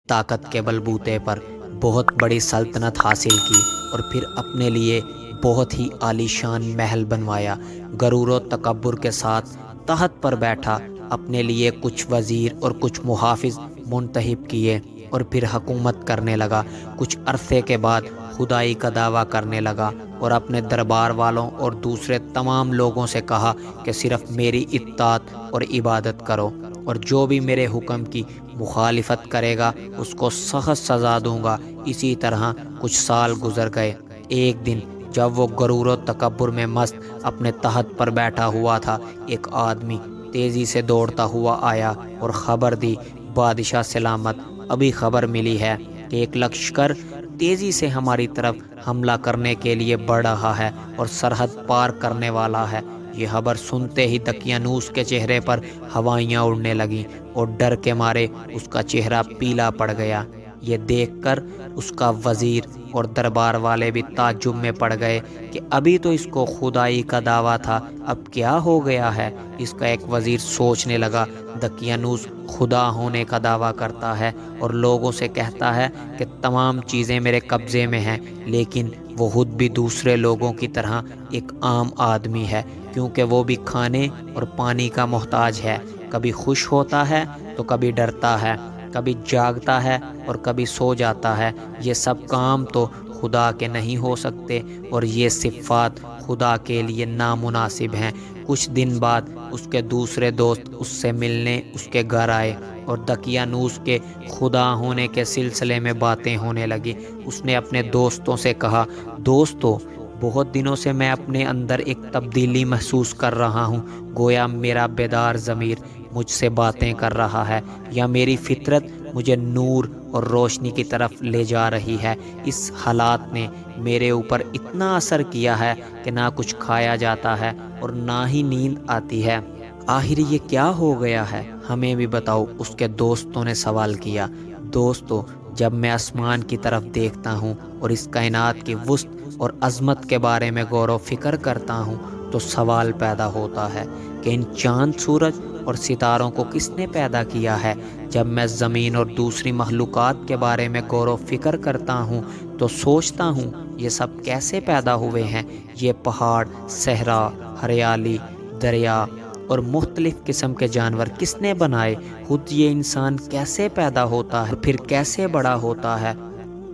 طاقت کے بلبوتے پر بہت بڑی سلطنت حاصل کی اور پھر اپنے لیے بہت ہی عالیشان محل بنوایا۔ غرور و تکبر کے ساتھ تخت پر بیٹھا، اپنے لیے کچھ وزیر اور کچھ محافظ منتخب کیے اور پھر حکومت کرنے لگا۔ کچھ عرصے کے بعد خدائی کا دعویٰ کرنے لگا اور اپنے دربار والوں اور دوسرے تمام لوگوں سے کہا کہ صرف میری اطاعت اور عبادت کرو، اور جو بھی میرے حکم کی مخالفت کرے گا اس کو سخت سزا دوں گا۔ اسی طرح کچھ سال گزر گئے۔ ایک دن جب وہ غرور و تکبر میں مست اپنے تخت پر بیٹھا ہوا تھا، ایک آدمی تیزی سے دوڑتا ہوا آیا اور خبر دی، بادشاہ سلامت، ابھی خبر ملی ہے کہ ایک لشکر تیزی سے ہماری طرف حملہ کرنے کے لیے بڑھ رہا ہے اور سرحد پار کرنے والا ہے۔ یہ خبر سنتے ہی دقیانوس کے چہرے پر ہوائیاں اڑنے لگیں اور ڈر کے مارے اس کا چہرہ پیلا پڑ گیا۔ یہ دیکھ کر اس کا وزیر اور دربار والے بھی تعجب میں پڑ گئے کہ ابھی تو اس کو خدائی کا دعویٰ تھا، اب کیا ہو گیا ہے؟ اس کا ایک وزیر سوچنے لگا، دقیانوس خدا ہونے کا دعویٰ کرتا ہے اور لوگوں سے کہتا ہے کہ تمام چیزیں میرے قبضے میں ہیں، لیکن وہ خود بھی دوسرے لوگوں کی طرح ایک عام آدمی ہے، کیونکہ وہ بھی کھانے اور پانی کا محتاج ہے۔ کبھی خوش ہوتا ہے تو کبھی ڈرتا ہے، کبھی جاگتا ہے اور کبھی سو جاتا ہے۔ یہ سب کام تو خدا کے نہیں ہو سکتے اور یہ صفات خدا کے لیے نامناسب ہیں۔ کچھ دن بعد اس کے دوسرے دوست اس سے ملنے اس کے گھر آئے اور دقیانوس کے خدا ہونے کے سلسلے میں باتیں ہونے لگی۔ اس نے اپنے دوستوں سے کہا، دوستو، بہت دنوں سے میں اپنے اندر ایک تبدیلی محسوس کر رہا ہوں، گویا میرا بیدار ضمیر مجھ سے باتیں کر رہا ہے یا میری فطرت مجھے نور اور روشنی کی طرف لے جا رہی ہے۔ اس حالات نے میرے اوپر اتنا اثر کیا ہے کہ نہ کچھ کھایا جاتا ہے اور نہ ہی نیند آتی ہے۔ آخر یہ کیا ہو گیا ہے؟ ہمیں بھی بتاؤ، اس کے دوستوں نے سوال کیا۔ دوستو، جب میں آسمان کی طرف دیکھتا ہوں اور اس کائنات کی وسعت اور عظمت کے بارے میں غور و فکر کرتا ہوں تو سوال پیدا ہوتا ہے کہ ان چاند، سورج اور ستاروں کو کس نے پیدا کیا ہے۔ جب میں زمین اور دوسری مخلوقات کے بارے میں غور و فکر کرتا ہوں تو سوچتا ہوں یہ سب کیسے پیدا ہوئے ہیں۔ یہ پہاڑ، صحرا، ہریالی، دریا اور مختلف قسم کے جانور کس نے بنائے؟ خود یہ انسان کیسے پیدا ہوتا ہے، پھر کیسے بڑا ہوتا ہے؟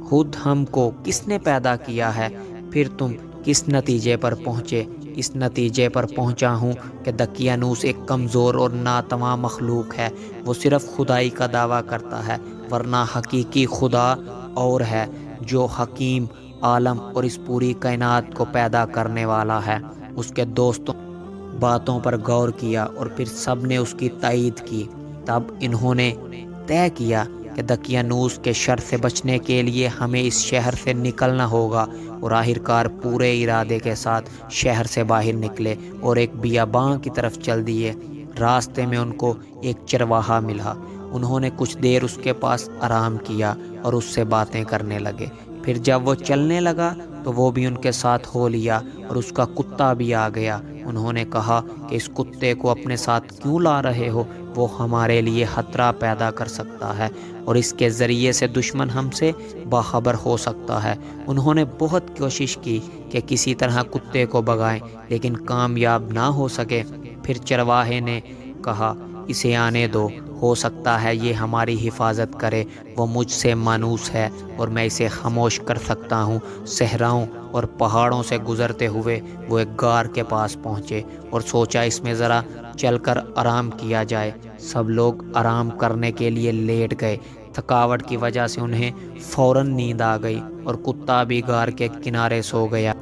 خود ہم کو کس نے پیدا کیا ہے؟ پھر تم کس نتیجے پر پہنچے؟ اس نتیجے پر پہنچا ہوں کہ دقیانوس ایک کمزور اور ناتواں مخلوق ہے۔ وہ صرف خدائی کا دعویٰ کرتا ہے، ورنہ حقیقی خدا اور ہے جو حکیم، عالم اور اس پوری کائنات کو پیدا کرنے والا ہے۔ اس کے دوستوں باتوں پر غور کیا اور پھر سب نے اس کی تائید کی۔ تب انہوں نے طے کیا کہ دقیانوس کے شر سے بچنے کے لیے ہمیں اس شہر سے نکلنا ہوگا، اور آخرکار پورے ارادے کے ساتھ شہر سے باہر نکلے اور ایک بیاباں کی طرف چل دیے۔ راستے میں ان کو ایک چرواہا ملا۔ انہوں نے کچھ دیر اس کے پاس آرام کیا اور اس سے باتیں کرنے لگے۔ پھر جب وہ چلنے لگا تو وہ بھی ان کے ساتھ ہو لیا اور اس کا کتا بھی آ گیا۔ انہوں نے کہا کہ اس کتے کو اپنے ساتھ کیوں لا رہے ہو؟ وہ ہمارے لیے خطرہ پیدا کر سکتا ہے اور اس کے ذریعے سے دشمن ہم سے باخبر ہو سکتا ہے۔ انہوں نے بہت کوشش کی کہ کسی طرح کتے کو بھگائیں، لیکن کامیاب نہ ہو سکے۔ پھر چرواہے نے کہا، اسے آنے دو، ہو سکتا ہے یہ ہماری حفاظت کرے۔ وہ مجھ سے مانوس ہے اور میں اسے خاموش کر سکتا ہوں۔ صحراؤں اور پہاڑوں سے گزرتے ہوئے وہ ایک غار کے پاس پہنچے اور سوچا اس میں ذرا چل کر آرام کیا جائے۔ سب لوگ آرام کرنے کے لیے لیٹ گئے۔ تھکاوٹ کی وجہ سے انہیں فوراً نیند آ گئی اور کتا بھی غار کے کنارے سو گیا۔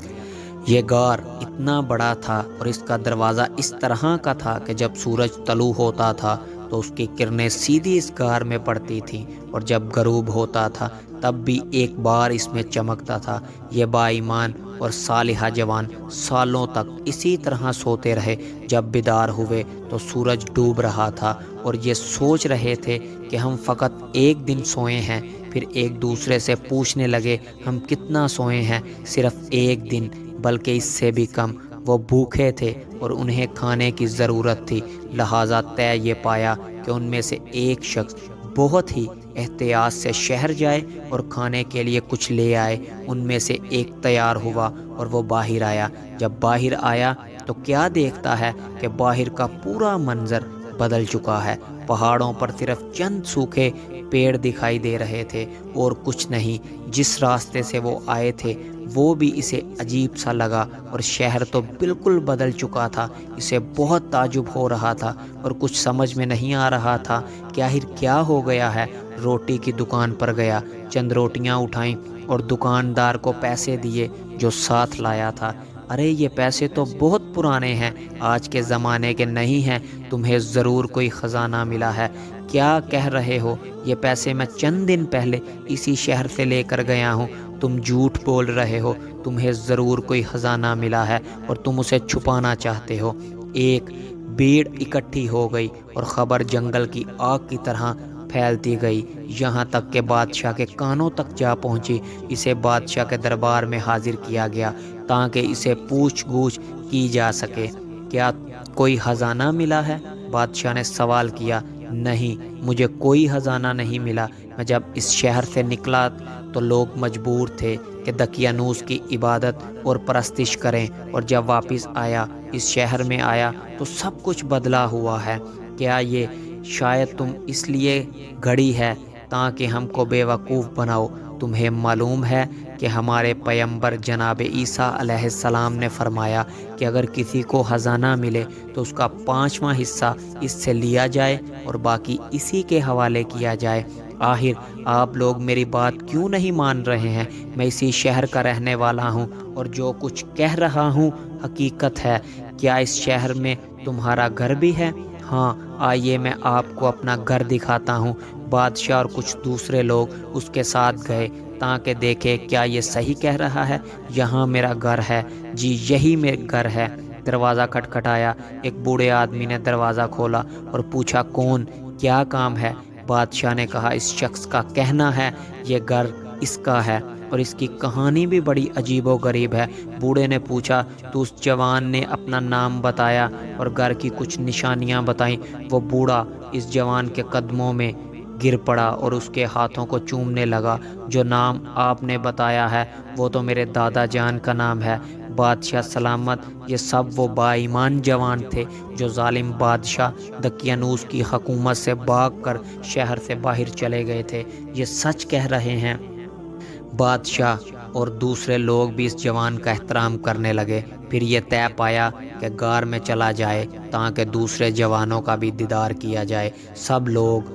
یہ غار اتنا بڑا تھا اور اس کا دروازہ اس طرح کا تھا کہ جب سورج طلوع ہوتا تھا تو اس کی کرنیں سیدھی اس غار میں پڑتی تھیں، اور جب غروب ہوتا تھا تب بھی ایک بار اس میں چمکتا تھا۔ یہ با ایمان اور صالحہ جوان سالوں تک اسی طرح سوتے رہے۔ جب بیدار ہوئے تو سورج ڈوب رہا تھا اور یہ سوچ رہے تھے کہ ہم فقط ایک دن سوئے ہیں۔ پھر ایک دوسرے سے پوچھنے لگے، ہم کتنا سوئے ہیں؟ صرف ایک دن، بلکہ اس سے بھی کم۔ وہ بھوکے تھے اور انہیں کھانے کی ضرورت تھی، لہٰذا طے یہ پایا کہ ان میں سے ایک شخص بہت ہی احتیاط سے شہر جائے اور کھانے کے لیے کچھ لے آئے۔ ان میں سے ایک تیار ہوا اور وہ باہر آیا۔ جب باہر آیا تو کیا دیکھتا ہے کہ باہر کا پورا منظر بدل چکا ہے۔ پہاڑوں پر صرف چند سوکھے پیڑ دکھائی دے رہے تھے اور کچھ نہیں۔ جس راستے سے وہ آئے تھے وہ بھی اسے عجیب سا لگا، اور شہر تو بالکل بدل چکا تھا۔ اسے بہت تعجب ہو رہا تھا اور کچھ سمجھ میں نہیں آ رہا تھا کہ آخر کیا ہو گیا ہے۔ روٹی کی دکان پر گیا، چند روٹیاں اٹھائیں اور دکاندار کو پیسے دیے جو ساتھ لایا تھا۔ ارے یہ پیسے تو بہت پرانے ہیں، آج کے زمانے کے نہیں ہیں، تمہیں ضرور کوئی خزانہ ملا ہے۔ کیا کہہ رہے ہو؟ یہ پیسے میں چند دن پہلے اسی شہر سے لے کر گیا ہوں۔ تم جھوٹ بول رہے ہو، تمہیں ضرور کوئی خزانہ ملا ہے اور تم اسے چھپانا چاہتے ہو۔ ایک بھیڑ اکٹھی ہو گئی اور خبر جنگل کی آگ کی طرح پھیلتی گئی، یہاں تک کہ بادشاہ کے کانوں تک جا پہنچی۔ اسے بادشاہ کے دربار میں حاضر کیا گیا تاکہ اسے پوچھ گچھ کی جا سکے۔ کیا کوئی خزانہ ملا ہے؟ بادشاہ نے سوال کیا۔ نہیں، مجھے کوئی خزانہ نہیں ملا۔ میں جب اس شہر سے نکلا تو لوگ مجبور تھے کہ دقیانوس کی عبادت اور پرستش کریں، اور جب واپس آیا، اس شہر میں آیا تو سب کچھ بدلا ہوا ہے۔ کیا یہ شاید تم اس لیے گھڑی ہے تاکہ ہم کو بے وقوف بناؤ؟ تمہیں معلوم ہے کہ ہمارے پیغمبر جناب عیسیٰ علیہ السلام نے فرمایا کہ اگر کسی کو خزانہ ملے تو اس کا 5واں حصہ اس سے لیا جائے اور باقی اسی کے حوالے کیا جائے۔ آخر آپ لوگ میری بات کیوں نہیں مان رہے ہیں؟ میں اسی شہر کا رہنے والا ہوں اور جو کچھ کہہ رہا ہوں حقیقت ہے۔ کیا اس شہر میں تمہارا گھر بھی ہے؟ ہاں، آئیے میں آپ کو اپنا گھر دکھاتا ہوں۔ بادشاہ اور کچھ دوسرے لوگ اس کے ساتھ گئے تاکہ دیکھے کیا یہ صحیح کہہ رہا ہے۔ یہاں میرا گھر ہے، جی یہی میرا گھر ہے۔ دروازہ کھٹکھٹایا، ایک بوڑھے آدمی نے دروازہ کھولا اور پوچھا کون، کیا کام ہے؟ بادشاہ نے کہا اس شخص کا کہنا ہے یہ گھر اس کا ہے اور اس کی کہانی بھی بڑی عجیب و غریب ہے۔ بوڑھے نے پوچھا تو اس جوان نے اپنا نام بتایا اور گھر کی کچھ نشانیاں بتائیں۔ وہ بوڑھا اس جوان کے قدموں میں گر پڑا اور اس کے ہاتھوں کو چومنے لگا۔ جو نام آپ نے بتایا ہے وہ تو میرے دادا جان کا نام ہے۔ بادشاہ سلامت، یہ سب وہ با ایمان جوان تھے جو ظالم بادشاہ دقیانوس کی حکومت سے بھاگ کر شہر سے باہر چلے گئے تھے۔ یہ سچ کہہ رہے ہیں۔ بادشاہ اور دوسرے لوگ بھی اس جوان کا احترام کرنے لگے۔ پھر یہ طے پایا کہ غار میں چلا جائے تاکہ دوسرے جوانوں کا بھی دیدار کیا جائے۔ سب لوگ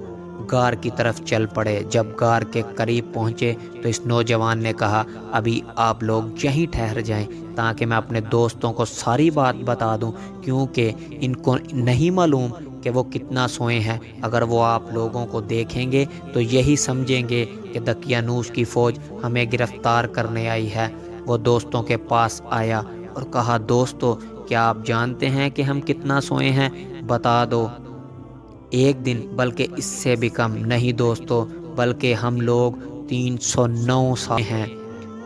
غار کی طرف چل پڑے۔ جب غار کے قریب پہنچے تو اس نوجوان نے کہا ابھی آپ لوگ یہیں ٹھہر جائیں تاکہ میں اپنے دوستوں کو ساری بات بتا دوں، کیونکہ ان کو نہیں معلوم کہ وہ کتنا سوئے ہیں۔ اگر وہ آپ لوگوں کو دیکھیں گے تو یہی سمجھیں گے کہ دقیانوس کی فوج ہمیں گرفتار کرنے آئی ہے۔ وہ دوستوں کے پاس آیا اور کہا دوستو، کیا آپ جانتے ہیں کہ ہم کتنا سوئے ہیں؟ بتا دو۔ ایک دن، بلکہ اس سے بھی کم نہیں دوستو، بلکہ ہم لوگ 309 سال ہیں۔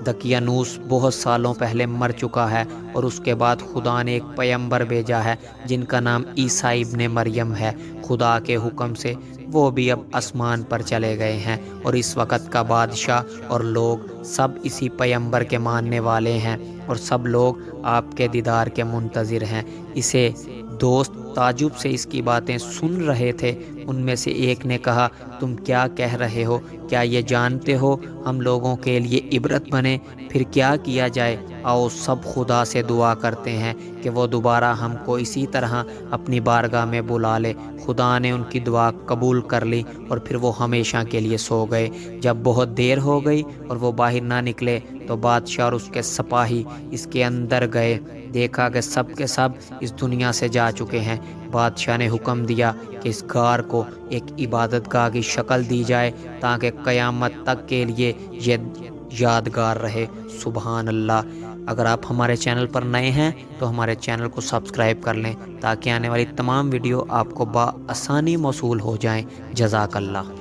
دقیانوس بہت سالوں پہلے مر چکا ہے اور اس کے بعد خدا نے ایک پیغمبر بھیجا ہے جن کا نام عیسیٰ ابن مریم ہے۔ خدا کے حکم سے وہ بھی اب آسمان پر چلے گئے ہیں اور اس وقت کا بادشاہ اور لوگ سب اسی پیغمبر کے ماننے والے ہیں اور سب لوگ آپ کے دیدار کے منتظر ہیں۔ اسے دوست تعجب سے اس کی باتیں سن رہے تھے۔ ان میں سے ایک نے کہا تم کیا کہہ رہے ہو؟ کیا یہ جانتے ہو ہم لوگوں کے لیے عبرت بنے؟ پھر کیا کیا جائے؟ آؤ سب خدا سے دعا کرتے ہیں کہ وہ دوبارہ ہم کو اسی طرح اپنی بارگاہ میں بلا لے۔ خدا نے ان کی دعا قبول کر لی اور پھر وہ ہمیشہ کے لیے سو گئے۔ جب بہت دیر ہو گئی اور وہ باہر نہ نکلے تو بادشاہ اور اس کے سپاہی اس کے اندر گئے۔ دیکھا کہ سب کے سب اس دنیا سے جا چکے ہیں۔ بادشاہ نے حکم دیا کہ اس غار کو ایک عبادت گاہ کی شکل دی جائے تاکہ قیامت تک کے لیے یہ یادگار رہے۔ سبحان اللہ۔ اگر آپ ہمارے چینل پر نئے ہیں تو ہمارے چینل کو سبسکرائب کر لیں تاکہ آنے والی تمام ویڈیو آپ کو بآسانی موصول ہو جائیں۔ جزاک اللہ۔